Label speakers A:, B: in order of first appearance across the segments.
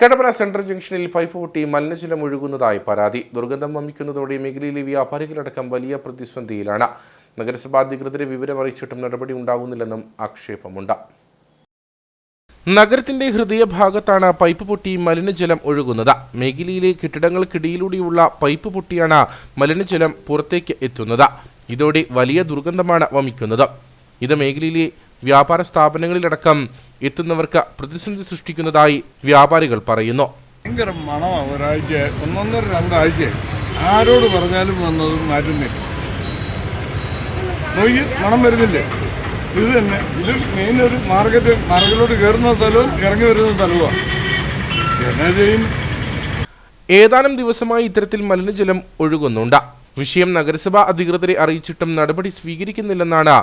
A: Kattappana central ജംഗ്ഷനിൽ pipe പൊട്ടി മലിനജലം ഒഴുകുന്നതായി പരാതി. ദുർഗന്ധം വമിക്കുന്നതോടെ മേഖലയിലെ വ്യാപാരികളടക്കം വലിയ പ്രതിസന്ധിയിലാണ്. നഗരസഭാ അധികൃതരെ വിവരമറിയിച്ചിട്ടും നടപടി ഉണ്ടാകുന്നില്ലെന്നും ആക്ഷേപമുണ്ട്. നഗരത്തിന്റെ ഹൃദയഭാഗത്താണ് പൈപ്പ് പൊട്ടി മലിനജലം ഒഴുകുന്നത്. മേഖലയിലെ കെട്ടിടങ്ങൾക്കിടയിലൂടെയുള്ള പൈപ്പ് പൊട്ടിയാണ് മലിനജലം പുറത്തേക്ക് എത്തുന്നത്. ഇതോടെ വലിയ ദുർഗന്ധമാണ് വമിക്കുന്നത്. ഇത് മേഖലയിലെ വ്യാപാര സ്ഥാപനങ്ങളിലടക്കം എത്തുന്നവർക്ക് പ്രതിസന്ധി സൃഷ്ടിക്കുന്നതായി വ്യാപാരികൾ പറയുന്നു.
B: ഭയങ്കര മണമാണ്. ഒരാഴ്ച 1-2 ആരോട് പറഞ്ഞാലും വന്നതും മാറ്റുന്നില്ല. മണം വരുന്നില്ലേ? ഇത് തന്നെ. ഇത് മെയിൻ ഒരു മാർക്കറ്റിലോട്ട് കയറുന്ന സ്ഥലവും ഇറങ്ങി വരുന്ന സ്ഥലവുമാണ്. എന്നാ ചെയ്യും?
A: ഏതാനും ദിവസമായി ഇത്തരത്തിൽ മലിനജലം ഒഴുകുന്നുണ്ട്. വിഷയം നഗരസഭാ അധികൃതരെ അറിയിച്ചിട്ടും നടപടി സ്വീകരിക്കുന്നില്ലെന്നാണ്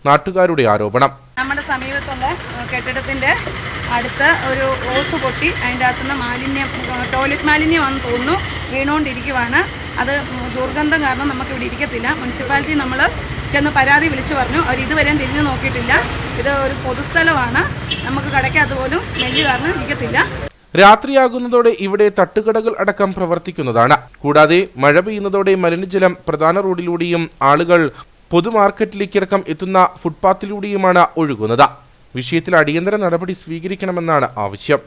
A: നാട്ടുകാരുടെ ആരോപണം.
C: നമ്മുടെ സമീപത്തുള്ള കെട്ടിടത്തിന്റെ അടുത്ത് ഒരു ഓസ് പൊട്ടി അതിൻ്റെ അകത്തുനിന്ന് മാലിന്യം, ടോയ്ലറ്റ് മാലിന്യമാണെന്ന് തോന്നുന്നു, വീണുകൊണ്ടിരിക്കുവാണ്. അത് ദുർഗന്ധം കാരണം നമുക്കിവിടെ ഇരിക്കത്തില്ല. മുനിസിപ്പാലിറ്റി നമ്മൾ ചെന്ന് പരാതി വിളിച്ചു പറഞ്ഞു. അവർ ഇതുവരെയും തിരിഞ്ഞു നോക്കിയിട്ടില്ല. ഇത് ഒരു പൊതുസ്ഥലമാണ്. നമുക്ക് കടയ്ക്കകത്ത് പോലും സ്മെല്ല് കാരണം ഇരിക്കത്തില്ല.
A: രാത്രിയാകുന്നതോടെ ഇവിടെ തട്ടുകടകൾ അടക്കം പ്രവർത്തിക്കുന്നതാണ്. കൂടാതെ മഴ പെയ്യുന്നതോടെ മലിനജലം പ്രധാന റോഡിലൂടെയും ആളുകൾ പൊതുമാർക്കറ്റിലേക്കിറക്കം എത്തുന്ന ഫുട്പാത്തിലൂടെയുമാണ് ഒഴുകുന്നത്. വിഷയത്തിൽ അടിയന്തര നടപടി സ്വീകരിക്കണമെന്നാണ് ആവശ്യം.